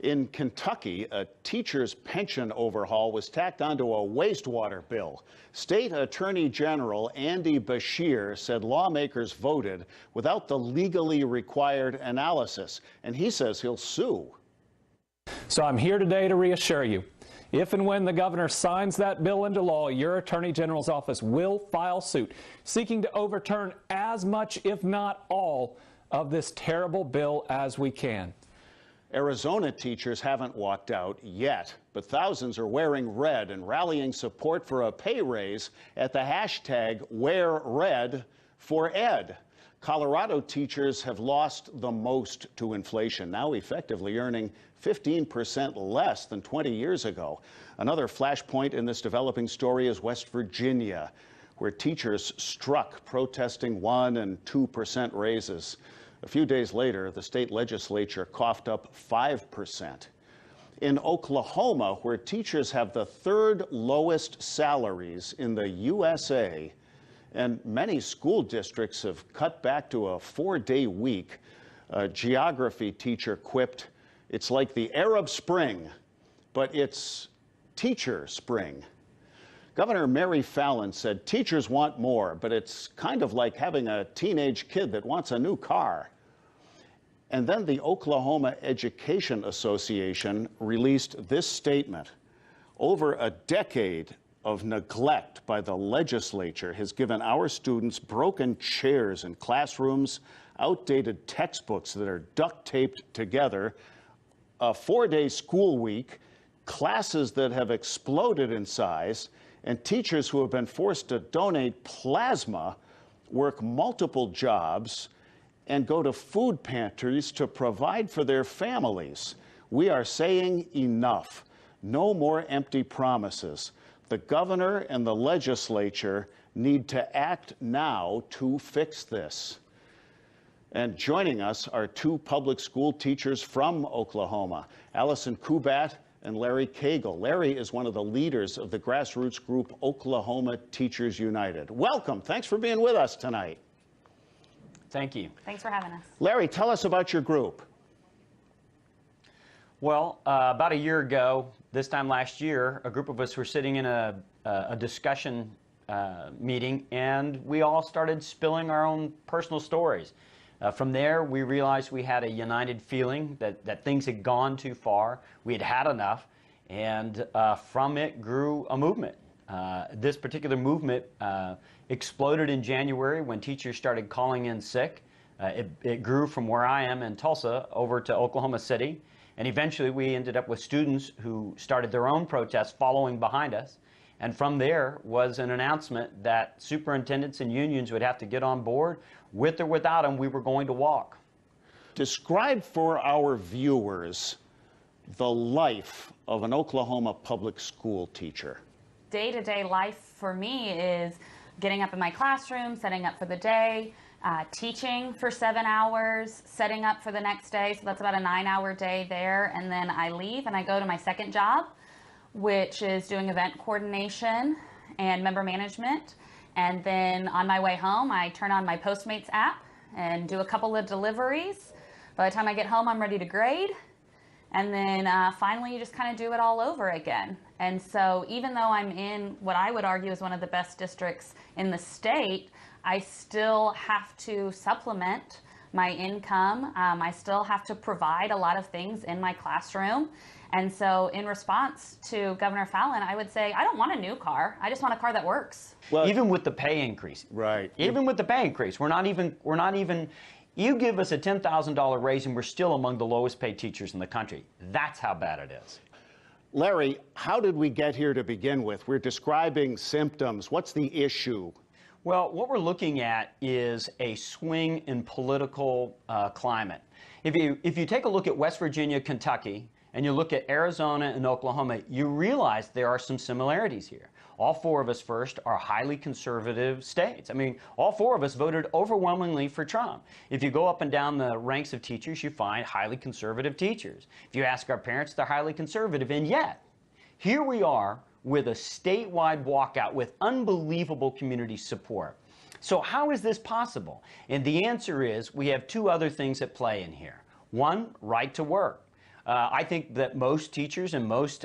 In Kentucky, a teacher's pension overhaul was tacked onto a wastewater bill. State Attorney General Andy Beshear said lawmakers voted without the legally required analysis, and he says he'll sue. So I'm here today to reassure you, if and when the governor signs that bill into law, your Attorney General's office will file suit, seeking to overturn as much, if not all, of this terrible bill as we can. Arizona teachers haven't walked out yet, but thousands are wearing red and rallying support for a pay raise at the hashtag #WearRed4Ed. Colorado teachers have lost the most to inflation, now effectively earning 15% less than 20 years ago. Another flashpoint in this developing story is West Virginia, where teachers struck protesting 1% and 2% raises. A few days later, the state legislature coughed up 5%. In Oklahoma, where teachers have the third lowest salaries in the USA, and many school districts have cut back to a 4-day week, a geography teacher quipped, "It's like the Arab Spring, but it's teacher spring." Governor Mary Fallin said teachers want more, but it's kind of like having a teenage kid that wants a new car. And then the Oklahoma Education Association released this statement. Over a decade of neglect by the legislature has given our students broken chairs in classrooms, outdated textbooks that are duct taped together, a 4-day school week, classes that have exploded in size, and teachers who have been forced to donate plasma, work multiple jobs, and go to food pantries to provide for their families. We are saying enough. No more empty promises. The governor and the legislature need to act now to fix this. And joining us are two public school teachers from Oklahoma, Allison Kubat and Larry Cagle. Larry is one of the leaders of the grassroots group Oklahoma Teachers United. Welcome. Thanks for being with us tonight. Thank you. Thanks for having us. Larry, tell us about your group. Well, about a year ago, this time last year, a group of us were sitting in a discussion meeting, and we all started spilling our own personal stories. From there, we realized we had a united feeling that things had gone too far. We had had enough, and from it grew a movement. This particular movement exploded in January when teachers started calling in sick. It grew from where I am in Tulsa over to Oklahoma City, and eventually we ended up with students who started their own protests following behind us. And from there was an announcement that superintendents and unions would have to get on board. With or without them, we were going to walk. Describe for our viewers the life of an Oklahoma public school teacher. Day-to-day life for me is getting up in my classroom, setting up for the day, teaching for 7 hours, setting up for the next day. So that's about a 9-hour day there. And then I leave and I go to my second job, which is doing event coordination and member management. And then on my way home, I turn on my Postmates app and do a couple of deliveries. By the time I get home, I'm ready to grade. And then finally, you just kind of do it all over again. And so even though I'm in what I would argue is one of the best districts in the state, I still have to supplement my income. I still have to provide a lot of things in my classroom. And so in response to Governor Fallin, I would say, I don't want a new car. I just want a car that works. Well, even with the pay increase. Right. Even with the pay increase, we're not even, you give us a $10,000 raise and we're still among the lowest paid teachers in the country. That's how bad it is. Larry, how did we get here to begin with? We're describing symptoms. What's the issue? Well, what we're looking at is a swing in political climate. If you take a look at West Virginia, Kentucky, and you look at Arizona and Oklahoma, you realize there are some similarities here. All four of us, first, are highly conservative states. I mean, all four of us voted overwhelmingly for Trump. If you go up and down the ranks of teachers, you find highly conservative teachers. If you ask our parents, they're highly conservative. And yet, here we are with a statewide walkout with unbelievable community support. So how is this possible? And the answer is we have two other things at play in here. One, right to work. I think that most teachers and most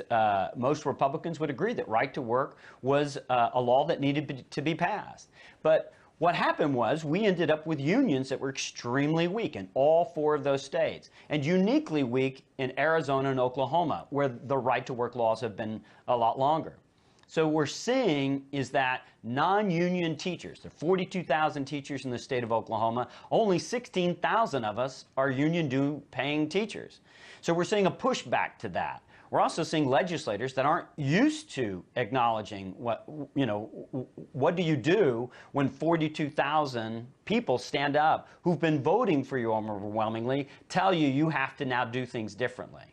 Republicans would agree that right to work was a law that needed to be passed. But what happened was we ended up with unions that were extremely weak in all 4 of those states, and uniquely weak in Arizona and Oklahoma, where the right to work laws have been a lot longer. So what we're seeing is that non-union teachers, there are 42,000 teachers in the state of Oklahoma, only 16,000 of us are union due paying teachers. So we're seeing a pushback to that. We're also seeing legislators that aren't used to acknowledging what do you do when 42,000 people stand up who've been voting for you overwhelmingly, tell you you have to now do things differently.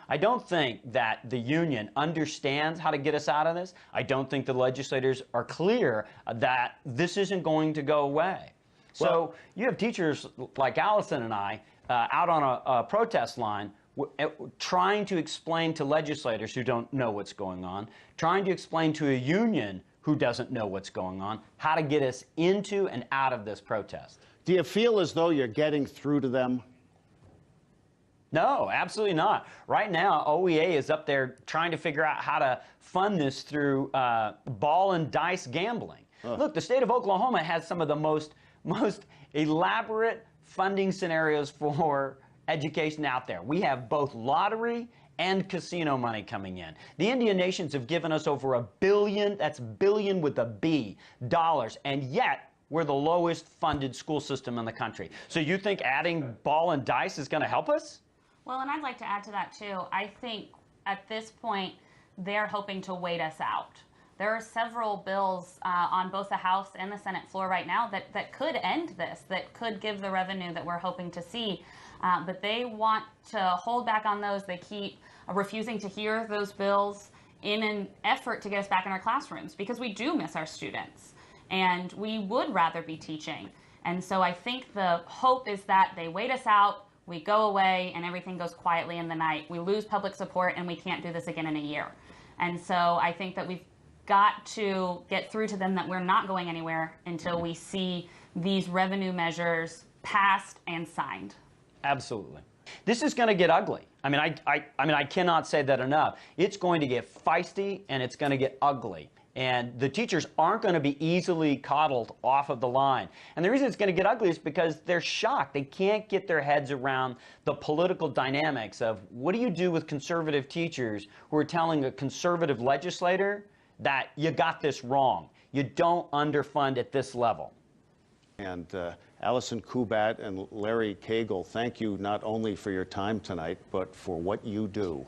I don't think that the union understands how to get us out of this. I don't think the legislators are clear that this isn't going to go away. So you have teachers like Allison and I out on a protest line trying to explain to legislators who don't know what's going on, trying to explain to a union who doesn't know what's going on, how to get us into and out of this protest. Do you feel as though you're getting through to them? No, absolutely not. Right now, OEA is up there trying to figure out how to fund this through ball and dice gambling. Look, the state of Oklahoma has some of the most elaborate funding scenarios for education out there. We have both lottery and casino money coming in. The Indian nations have given us over $1 billion, that's billion with a B, dollars, and yet we're the lowest funded school system in the country. So you think adding ball and dice is going to help us? Well, and I'd like to add to that too. I think at this point, they're hoping to wait us out. There are several bills on both the House and the Senate floor right now that could end this, that could give the revenue that we're hoping to see. But they want to hold back on those. They keep refusing to hear those bills in an effort to get us back in our classrooms, because we do miss our students and we would rather be teaching. And so I think the hope is that they wait us out, we go away, and everything goes quietly in the night. We lose public support and we can't do this again in a year. And so I think that we've got to get through to them that we're not going anywhere until we see these revenue measures passed and signed. Absolutely. This is going to get ugly. I mean, I cannot say that enough. It's going to get feisty and it's going to get ugly. And the teachers aren't going to be easily coddled off of the line. And the reason it's going to get ugly is because they're shocked. They can't get their heads around the political dynamics of what do you do with conservative teachers who are telling a conservative legislator that you got this wrong. You don't underfund at this level. And Allison Cooke and Larry Cagle, thank you not only for your time tonight, but for what you do.